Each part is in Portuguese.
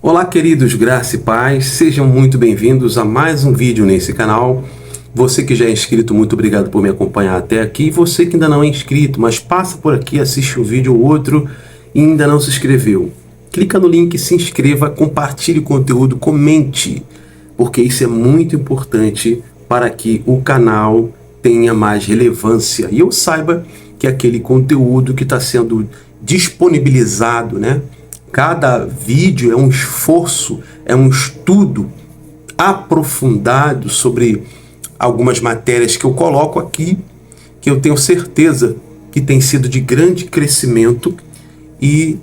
Olá, queridos, graça e paz, sejam muito bem-vindos a mais um vídeo nesse canal. Você que já é inscrito, muito obrigado por me acompanhar até aqui. Você que ainda não é inscrito, mas passa por aqui, assiste um vídeo ou outro e ainda não se inscreveu, clica no link, se inscreva, compartilhe o conteúdo, comente, porque isso é muito importante para que o canal tenha mais relevância e eu saiba que aquele conteúdo que está sendo disponibilizado, né? Cada vídeo é um esforço, é um estudo aprofundado sobre algumas matérias que eu coloco aqui, que eu tenho certeza que tem sido de grande crescimento e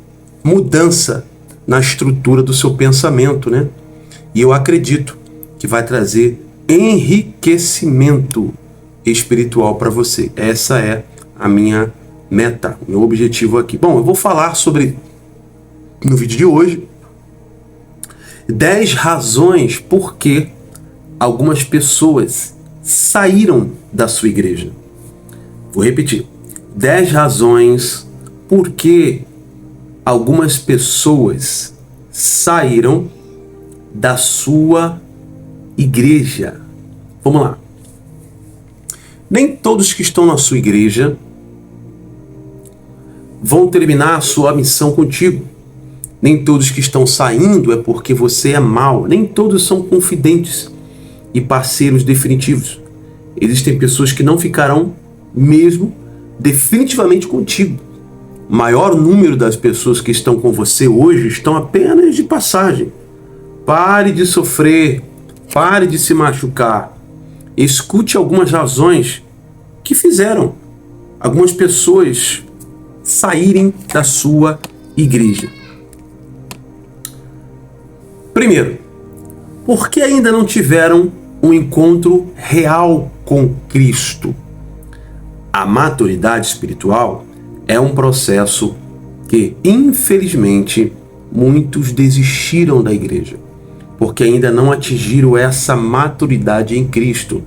mudança na estrutura do seu pensamento, né? E eu acredito que vai trazer enriquecimento espiritual para você. Essa é a minha meta, o meu objetivo aqui. Bom, eu vou falar sobre, no vídeo de hoje, 10 razões por que algumas pessoas saíram da sua igreja. Vou repetir. 10 razões por que algumas pessoas saíram da sua igreja. Vamos lá. Nem todos que estão na sua igreja vão terminar a sua missão contigo. Nem todos que estão saindo é porque você é mau. Nem todos são confidentes e parceiros definitivos. Existem pessoas que não ficarão mesmo definitivamente contigo. O maior número das pessoas que estão com você hoje estão apenas de passagem. Pare de sofrer, pare de se machucar. Escute algumas razões que fizeram algumas pessoas saírem da sua igreja. Primeiro, porque ainda não tiveram um encontro real com Cristo. A maturidade espiritual é um processo que, infelizmente, muitos desistiram da igreja, porque ainda não atingiram essa maturidade em Cristo.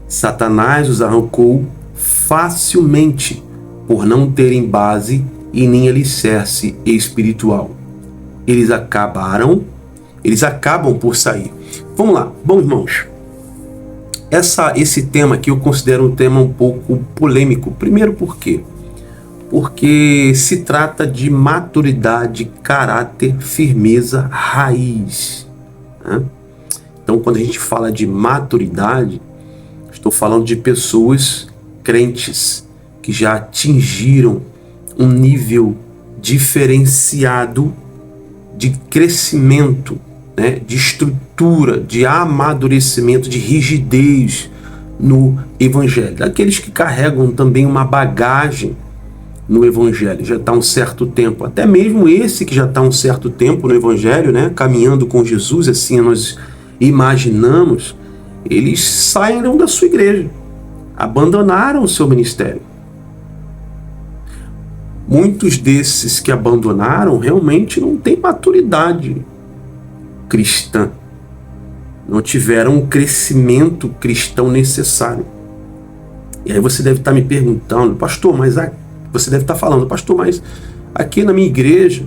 Satanás os arrancou facilmente por não terem base e nem alicerce espiritual. Eles acabam por sair. Vamos lá. Bom, irmãos, esse tema aqui eu considero um tema um pouco polêmico. Primeiro, por quê? Porque se trata de maturidade, caráter, firmeza, raiz, né? Então, quando a gente fala de maturidade, estou falando de pessoas crentes que já atingiram um nível diferenciado de crescimento, né, de estrutura, de amadurecimento, de rigidez no Evangelho. Aqueles que carregam também uma bagagem no Evangelho, já está há um certo tempo, até mesmo esse que já está há um certo tempo no Evangelho, né, caminhando com Jesus, assim nós imaginamos, eles saíram da sua igreja, abandonaram o seu ministério. Muitos desses que abandonaram realmente não têm maturidade cristã, não tiveram o crescimento cristão necessário. E aí você deve estar me perguntando, pastor, você deve estar falando, pastor, mas aqui na minha igreja,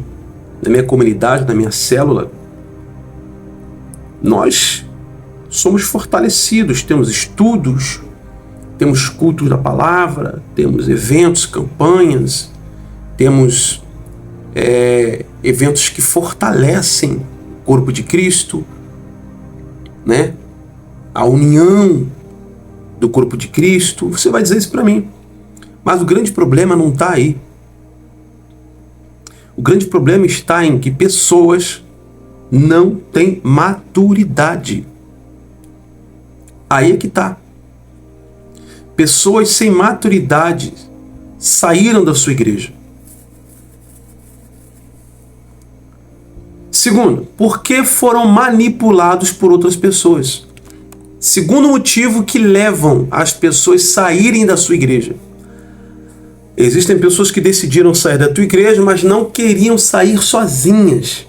na minha comunidade, na minha célula, nós somos fortalecidos, temos estudos, temos cultos da palavra, temos eventos, campanhas, temos eventos que fortalecem o corpo de Cristo, né? A união do corpo de Cristo. Você vai dizer isso para mim. Mas o grande problema não está aí. O grande problema está em que pessoas não têm maturidade. Aí é que está. Pessoas sem maturidade saíram da sua igreja. Segundo, porque foram manipulados por outras pessoas. Segundo motivo que levam as pessoas a saírem da sua igreja. Existem pessoas que decidiram sair da tua igreja, mas não queriam sair sozinhas.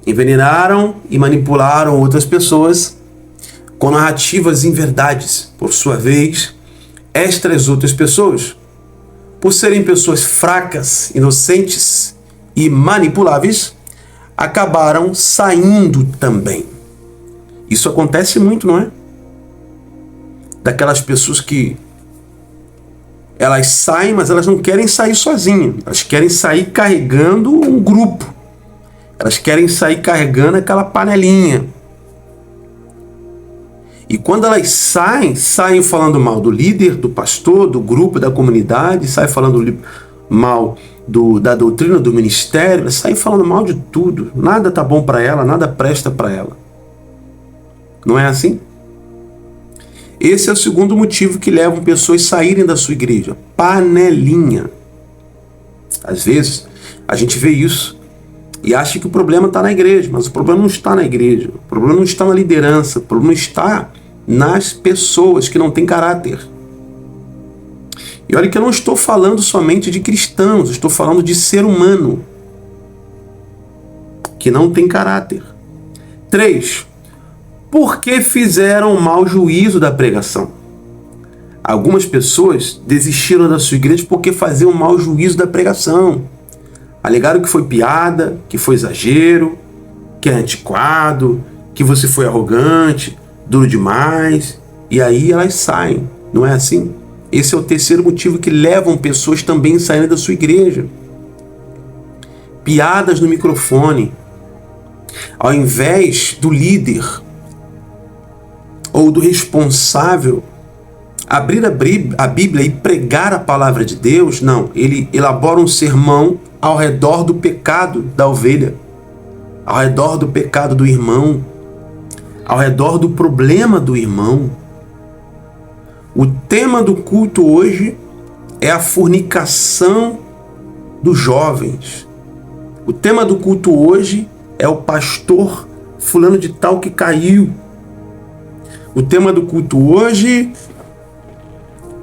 Envenenaram e manipularam outras pessoas com narrativas inverdades. Por sua vez, estas outras pessoas, por serem pessoas fracas, inocentes e manipuláveis, acabaram saindo também. Isso acontece muito, não é? Daquelas pessoas que elas saem, mas elas não querem sair sozinhas. Elas querem sair carregando um grupo. Elas querem sair carregando aquela panelinha. E quando elas saem falando mal do líder, do pastor, do grupo, da comunidade, saem falando mal da doutrina, do ministério, elas saem falando mal de tudo. Nada tá bom para ela, nada presta para ela. Não é assim? Esse é o segundo motivo que leva pessoas a saírem da sua igreja. Panelinha. Às vezes, a gente vê isso e acha que o problema está na igreja, mas o problema não está na igreja. O problema não está na liderança. O problema está nas pessoas que não têm caráter. E olha que eu não estou falando somente de cristãos, eu estou falando de ser humano que não tem caráter. 3. Por que fizeram mau juízo da pregação? Algumas pessoas desistiram da sua igreja porque faziam mau juízo da pregação. Alegaram que foi piada, que foi exagero, que é antiquado, que você foi arrogante, duro demais. E aí elas saem, não é assim? Esse é o terceiro motivo que levam pessoas também a saírem da sua igreja. Piadas no microfone. Ao invés do líder ou do responsável abrir a Bíblia e pregar a palavra de Deus, não, ele elabora um sermão ao redor do pecado da ovelha, ao redor do pecado do irmão, ao redor do problema do irmão. O tema do culto hoje é a fornicação dos jovens. O tema do culto hoje é o pastor fulano de tal que caiu. O tema do culto hoje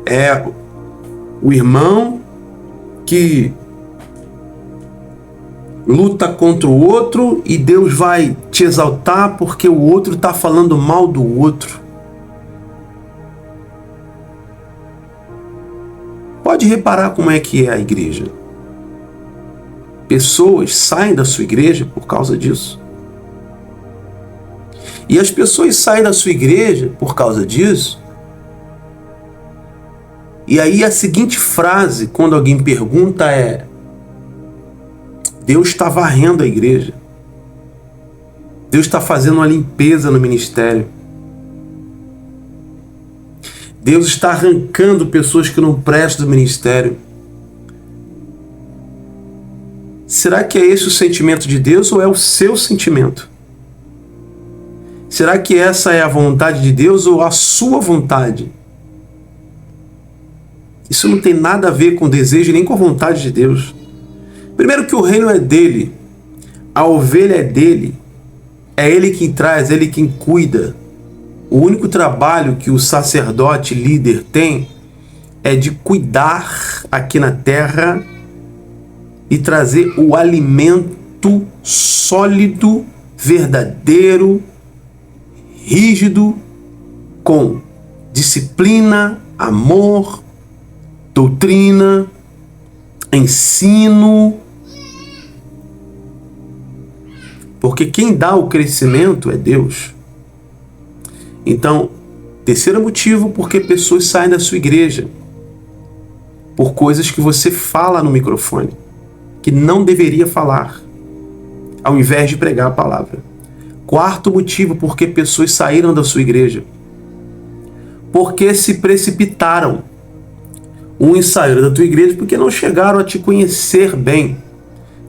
é o irmão que luta contra o outro e Deus vai te exaltar porque o outro está falando mal do outro. Pode reparar como é que é a igreja. Pessoas saem da sua igreja por causa disso. E as pessoas saem da sua igreja por causa disso. E aí a seguinte frase, quando alguém pergunta, é: Deus está varrendo a igreja. Deus está fazendo uma limpeza no ministério. Deus está arrancando pessoas que não prestam do ministério. Será que é esse o sentimento de Deus ou é o seu sentimento? Será que essa é a vontade de Deus ou a sua vontade? Isso não tem nada a ver com o desejo nem com a vontade de Deus. Primeiro que o reino é dele, a ovelha é dele, é ele quem traz, é ele quem cuida. O único trabalho que o sacerdote líder tem é de cuidar aqui na terra e trazer o alimento sólido, verdadeiro, rígido, com disciplina, amor, doutrina, ensino. Porque quem dá o crescimento é Deus. Então, terceiro motivo porque pessoas saem da sua igreja por coisas que você fala no microfone, que não deveria falar, ao invés de pregar a palavra. Quarto motivo porque pessoas saíram da sua igreja, porque se precipitaram. Uns saíram da tua igreja porque não chegaram a te conhecer bem,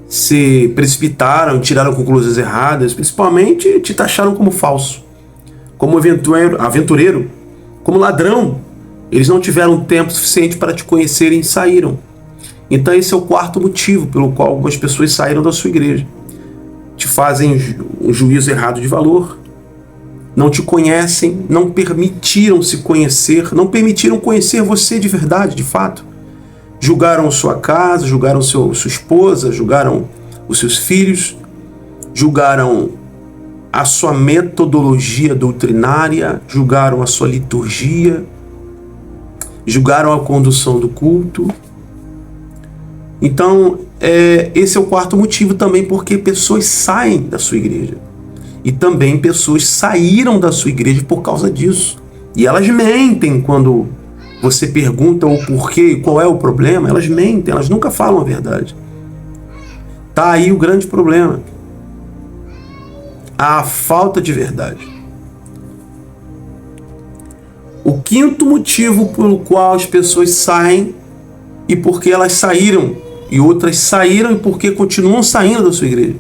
se precipitaram, tiraram conclusões erradas, principalmente te taxaram como falso, como aventureiro, como ladrão. Eles não tiveram tempo suficiente para te conhecerem e saíram. Então esse é o quarto motivo pelo qual algumas pessoas saíram da sua igreja. Te fazem um juízo errado de valor, não te conhecem, não permitiram se conhecer, não permitiram conhecer você de verdade, de fato. Julgaram sua casa, julgaram sua esposa, julgaram os seus filhos, julgaram a sua metodologia doutrinária, julgaram a sua liturgia, julgaram a condução do culto. Então, esse é o quarto motivo também, porque pessoas saem da sua igreja. E também pessoas saíram da sua igreja por causa disso. E elas mentem quando você pergunta o porquê, qual é o problema. Elas mentem, elas nunca falam a verdade. Tá aí o grande problema. A falta de verdade. O quinto motivo pelo qual as pessoas saem, e porque elas saíram, e outras saíram, e porque continuam saindo da sua igreja.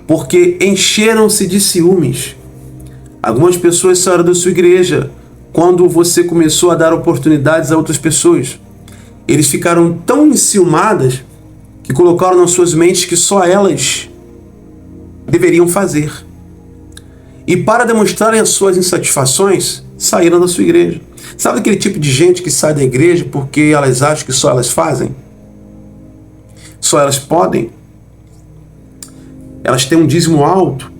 Porque encheram-se de ciúmes. Algumas pessoas saíram da sua igreja quando você começou a dar oportunidades a outras pessoas. Eles ficaram tão enciumadas que colocaram nas suas mentes que só elas deveriam fazer. E para demonstrarem as suas insatisfações, saíram da sua igreja. Sabe aquele tipo de gente que sai da igreja porque elas acham que só elas fazem? Só elas podem? Elas têm um dízimo alto,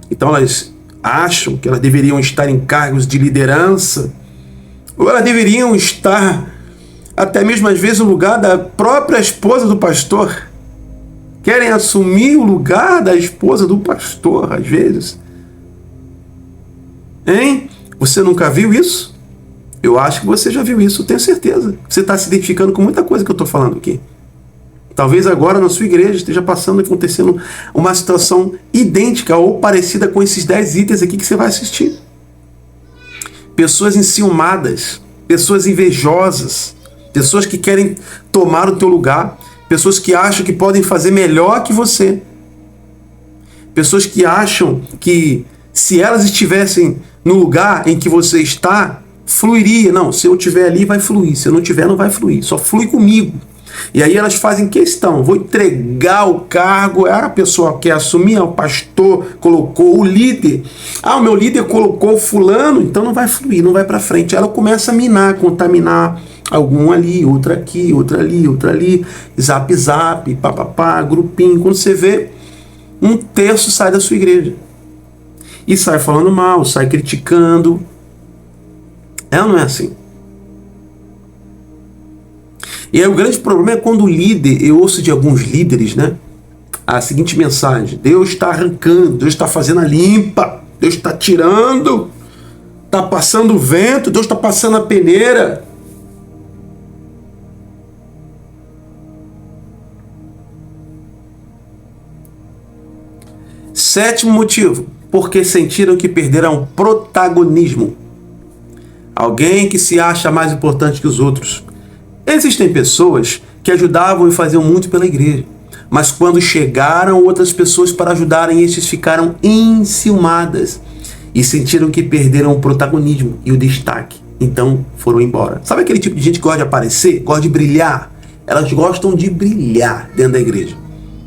então elas acham que elas deveriam estar em cargos de liderança, ou elas deveriam estar até mesmo às vezes no lugar da própria esposa do pastor. Querem assumir o lugar da esposa do pastor, às vezes. Hein? Você nunca viu isso? Eu acho que você já viu isso, tenho certeza. Você está se identificando com muita coisa que eu estou falando aqui. Talvez agora na sua igreja esteja acontecendo uma situação idêntica ou parecida com esses 10 itens aqui que você vai assistir. Pessoas enciumadas, pessoas invejosas, pessoas que querem tomar o teu lugar, pessoas que acham que podem fazer melhor que você, pessoas que acham que se elas estivessem no lugar em que você está, fluiria. Não, se eu estiver ali vai fluir, se eu não estiver não vai fluir, só flui comigo. E aí elas fazem questão, vou entregar o cargo, a pessoa quer assumir, o pastor colocou o líder, o meu líder colocou fulano, então não vai fluir, não vai para frente. Ela começa a minar, contaminar algum ali, outra aqui, outra ali, zap zap, papapá, grupinho. Quando você vê, um terço sai da sua igreja e sai falando mal, sai criticando. Não é assim. E aí o grande problema é quando o líder, eu ouço de alguns líderes, né, a seguinte mensagem: Deus está arrancando, Deus está fazendo a limpa, Deus está tirando, está passando o vento, Deus está passando a peneira. Sétimo motivo, porque sentiram que perderam protagonismo. Alguém que se acha mais importante que os outros. Existem pessoas que ajudavam e faziam muito pela igreja, mas quando chegaram outras pessoas para ajudarem, estes ficaram enciumadas e sentiram que perderam o protagonismo e o destaque, então foram embora. Sabe aquele tipo de gente que gosta de aparecer, gosta de brilhar? Elas gostam de brilhar dentro da igreja.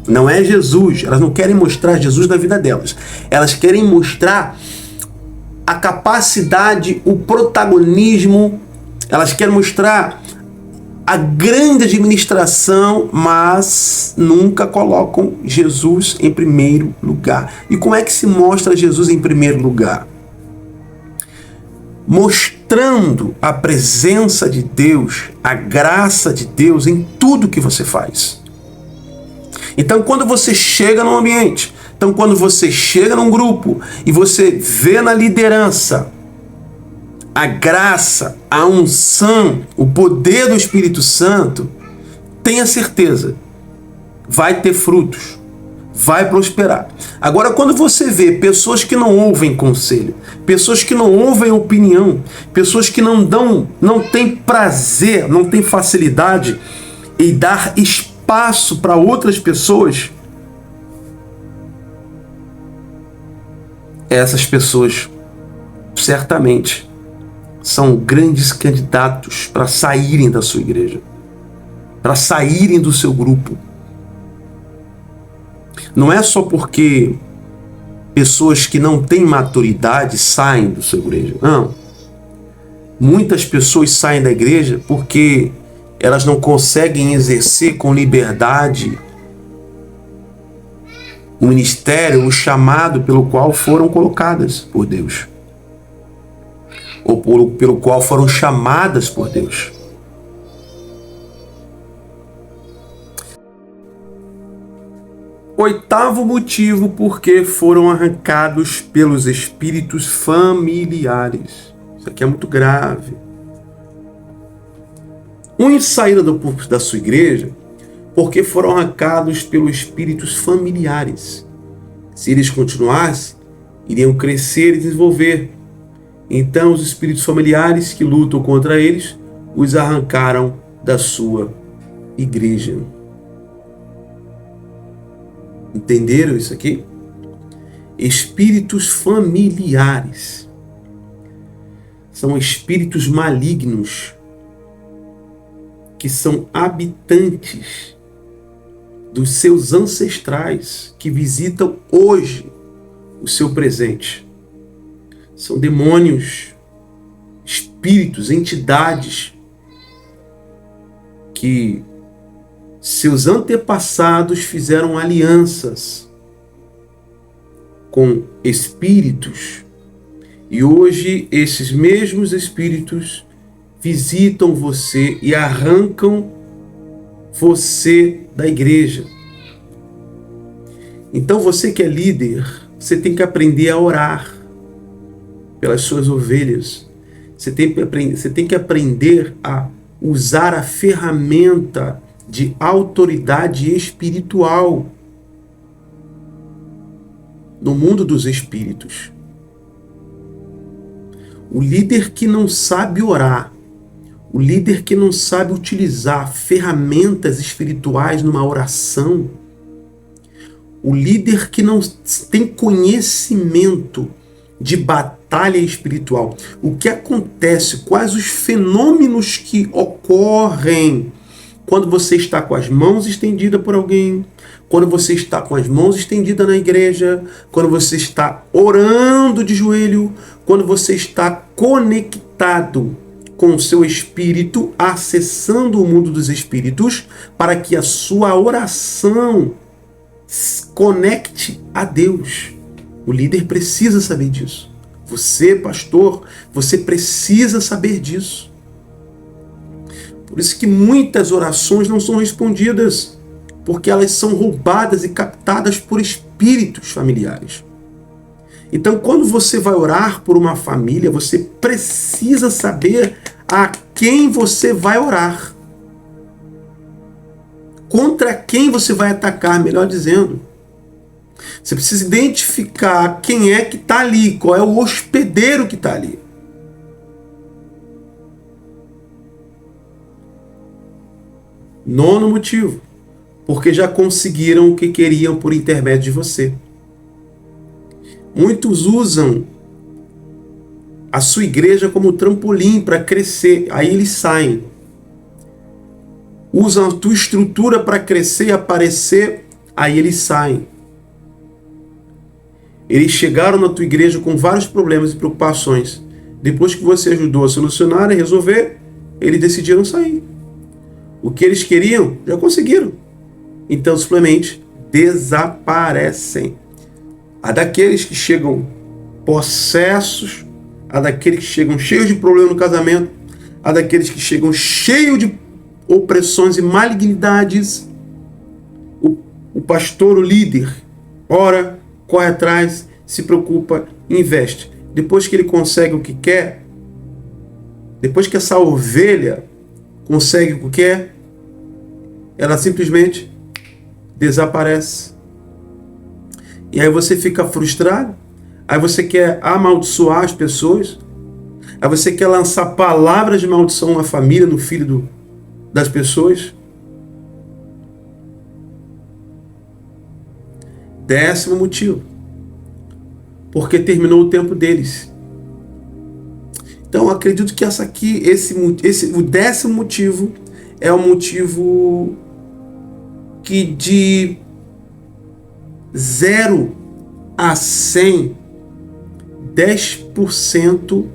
Não é Jesus, elas não querem mostrar Jesus na vida delas, elas querem mostrar a capacidade, o protagonismo, elas querem mostrar a grande administração, mas nunca colocam Jesus em primeiro lugar. E como é que se mostra Jesus em primeiro lugar? Mostrando a presença de Deus, a graça de Deus em tudo que você faz. Então, quando você chega num ambiente, quando você chega num grupo e você vê na liderança a graça, a unção, o poder do Espírito Santo, tenha certeza, vai ter frutos, vai prosperar. Agora, quando você vê pessoas que não ouvem conselho, pessoas que não ouvem opinião, pessoas que não têm prazer, não têm facilidade em dar espaço para outras pessoas, essas pessoas certamente são grandes candidatos para saírem da sua igreja, para saírem do seu grupo. Não é só porque pessoas que não têm maturidade saem da sua igreja, não. Muitas pessoas saem da igreja porque elas não conseguem exercer com liberdade o ministério, o chamado pelo qual foram colocadas por Deus, ou pelo qual foram chamadas por Deus. Oitavo motivo, porque foram arrancados pelos espíritos familiares. Isso aqui é muito grave. Uns saíram da sua igreja porque foram arrancados pelos espíritos familiares. Se eles continuassem, iriam crescer e desenvolver. Então os espíritos familiares que lutam contra eles os arrancaram da sua igreja. Entenderam isso aqui? Espíritos familiares são espíritos malignos que são habitantes dos seus ancestrais que visitam hoje o seu presente. São demônios, espíritos, entidades que seus antepassados fizeram alianças com espíritos e hoje esses mesmos espíritos visitam você e arrancam você da igreja. Então você que é líder, você tem que aprender a orar pelas suas ovelhas. Você tem que aprender a usar a ferramenta de autoridade espiritual no mundo dos espíritos. O líder que não sabe orar, o líder que não sabe utilizar ferramentas espirituais numa oração, o líder que não tem conhecimento de batalha espiritual, o que acontece, quais os fenômenos que ocorrem quando você está com as mãos estendidas por alguém, quando você está com as mãos estendidas na igreja, quando você está orando de joelho, quando você está conectado com o seu espírito, acessando o mundo dos espíritos, para que a sua oração se conecte a Deus. O líder precisa saber disso. Você, pastor, você precisa saber disso. Por isso que muitas orações não são respondidas, porque elas são roubadas e captadas por espíritos familiares. Então, quando você vai orar por uma família, você precisa saber a quem você vai orar. Contra quem você vai atacar, melhor dizendo. Você precisa identificar quem é que está ali, qual é o hospedeiro que está ali. Nono motivo, porque já conseguiram o que queriam por intermédio de você. Muitos usam a sua igreja como trampolim para crescer, aí eles saem. Usam a tua estrutura para crescer e aparecer, aí eles saem. Eles chegaram na tua igreja com vários problemas e preocupações. Depois que você ajudou a solucionar e resolver, eles decidiram sair. O que eles queriam, já conseguiram. Então, simplesmente, desaparecem. Há daqueles que chegam possessos, há daqueles que chegam cheios de problemas no casamento, há daqueles que chegam cheios de opressões e malignidades. O pastor, o líder, ora, corre atrás, se preocupa, investe. Depois que ele consegue o que quer, depois que essa ovelha consegue o que quer, ela simplesmente desaparece. E aí você fica frustrado, aí você quer amaldiçoar as pessoas, aí você quer lançar palavras de maldição na família, no filho das pessoas. 10º motivo, porque terminou o tempo deles. Então acredito que o 10º motivo é o motivo que de 0 a 100, 10%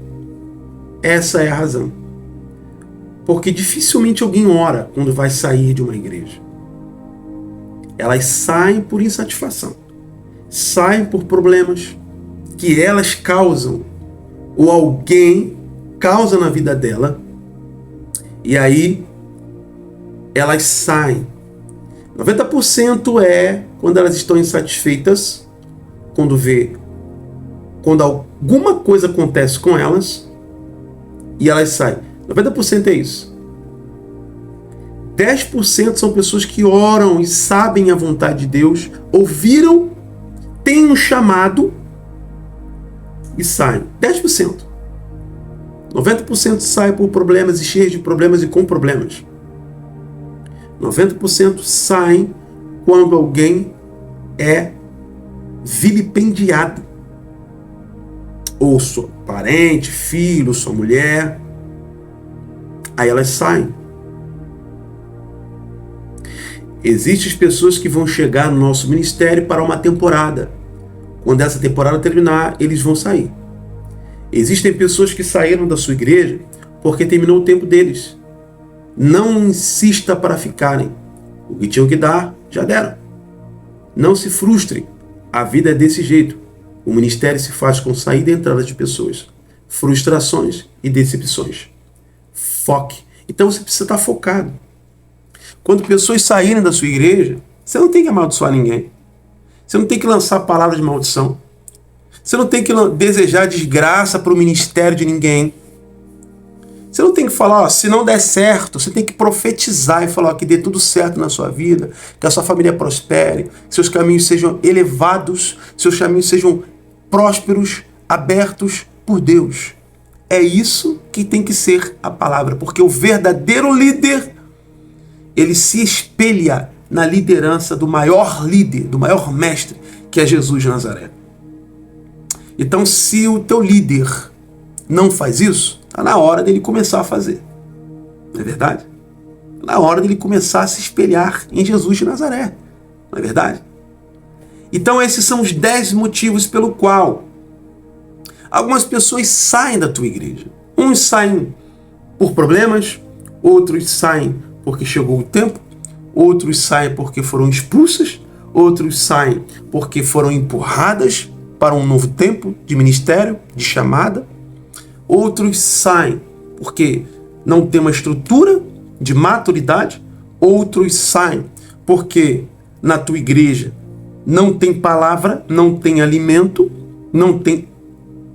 essa é a razão. Porque dificilmente alguém ora quando vai sair de uma igreja. Elas saem por insatisfação, saem por problemas que elas causam, ou alguém causa na vida dela, e aí elas saem. 90% é quando elas estão insatisfeitas, quando alguma coisa acontece com elas e elas saem. 90% é isso. 10% são pessoas que oram e sabem a vontade de Deus, ouviram, têm um chamado e saem. 10%. 90% saem por problemas e cheios de problemas e com problemas. 90% saem quando alguém é vilipendiado. Ou sua parente, filho, sua mulher. Aí elas saem. Existem pessoas que vão chegar no nosso ministério para uma temporada. Quando essa temporada terminar, eles vão sair. Existem pessoas que saíram da sua igreja porque terminou o tempo deles. Não insista para ficarem. O que tinham que dar, já deram. Não se frustrem. A vida é desse jeito. O ministério se faz com saída e entrada de pessoas. Frustrações e decepções. Foque. Então você precisa estar focado. Quando pessoas saírem da sua igreja, você não tem que amaldiçoar ninguém. Você não tem que lançar palavras de maldição. Você não tem que desejar desgraça para o ministério de ninguém. Você não tem que falar, se não der certo, você tem que profetizar e falar que dê tudo certo na sua vida, que a sua família prospere, que seus caminhos sejam elevados, seus caminhos sejam prósperos, abertos por Deus. É isso que tem que ser a palavra, porque o verdadeiro líder, ele se espelha na liderança do maior líder, do maior mestre, que é Jesus de Nazaré. Então, se o teu líder não faz isso, está na hora dele começar a fazer. Não é verdade? Está na hora dele começar a se espelhar em Jesus de Nazaré. Não é verdade? Então, esses são os 10 motivos pelo qual algumas pessoas saem da tua igreja. Uns saem por problemas, outros saem porque chegou o tempo, outros saem porque foram expulsas, outros saem porque foram empurradas para um novo tempo de ministério, de chamada. Outros saem porque não tem uma estrutura de maturidade. Outros saem porque na tua igreja não tem palavra, não tem alimento, não tem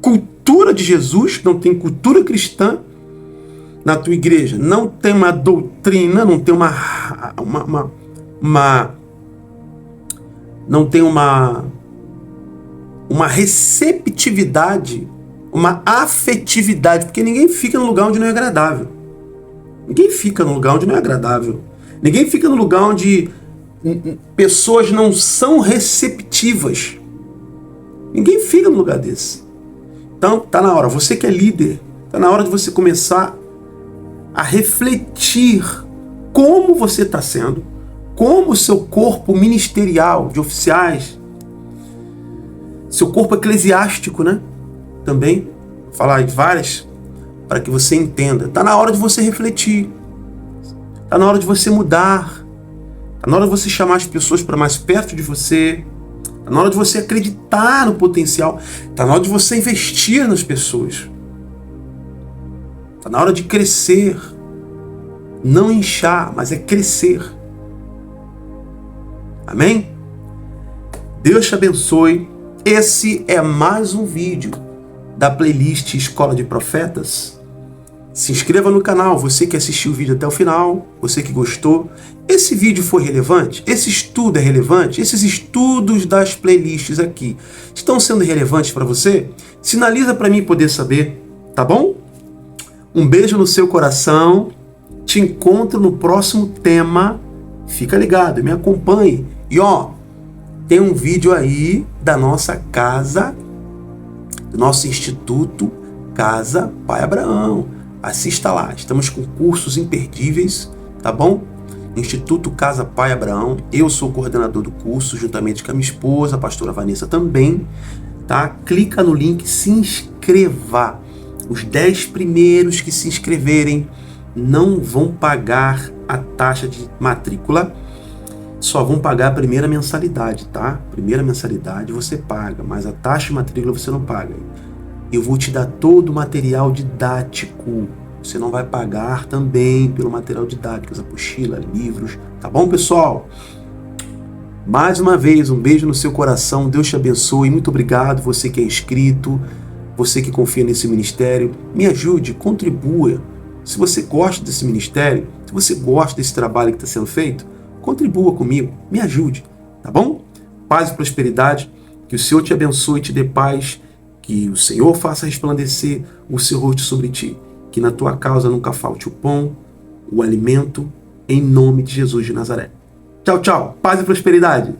cultura de Jesus, não tem cultura cristã. Na tua igreja não tem uma doutrina, não tem uma receptividade, uma afetividade, porque ninguém fica no lugar onde não é agradável. Ninguém fica no lugar onde não é agradável. Ninguém fica no lugar onde pessoas não são receptivas. Ninguém fica no lugar desse. Então, tá na hora, você que é líder, tá na hora de você começar a refletir como você está sendo, como o seu corpo ministerial de oficiais, seu corpo eclesiástico, né? Também, falar de várias, para que você entenda. Está na hora de você refletir. Está na hora de você mudar. Está na hora de você chamar as pessoas para mais perto de você. Está na hora de você acreditar no potencial. Está na hora de você investir nas pessoas. Está na hora de crescer. Não inchar, mas é crescer. Amém? Deus te abençoe. Esse é mais um vídeo da playlist Escola de Profetas. Se inscreva no canal, você que assistiu o vídeo até o final, você que gostou. Esse vídeo foi relevante? Esse estudo é relevante? Esses estudos das playlists aqui estão sendo relevantes para você? Sinaliza para mim poder saber, tá bom? Um beijo no seu coração. Te encontro no próximo tema. Fica ligado, me acompanhe. E tem um vídeo aí da nossa casa, do nosso Instituto Casa Pai Abraão. Assista lá, estamos com cursos imperdíveis, tá bom? Instituto Casa Pai Abraão, eu sou o coordenador do curso, juntamente com a minha esposa, a pastora Vanessa também, tá? Clica no link, se inscreva. Os 10 primeiros que se inscreverem não vão pagar a taxa de matrícula, só vão pagar a primeira mensalidade, tá? Primeira mensalidade você paga, mas a taxa de matrícula você não paga. Eu vou te dar todo o material didático. Você não vai pagar também pelo material didático, as apostilas, livros. Tá bom, pessoal? Mais uma vez, um beijo no seu coração, Deus te abençoe, muito obrigado, você que é inscrito, você que confia nesse ministério, me ajude, contribua. Se você gosta desse ministério, se você gosta desse trabalho que está sendo feito, contribua comigo, me ajude, tá bom? Paz e prosperidade, que o Senhor te abençoe e te dê paz, que o Senhor faça resplandecer o seu rosto sobre ti, que na tua causa nunca falte o pão, o alimento, em nome de Jesus de Nazaré. Tchau, tchau. Paz e prosperidade.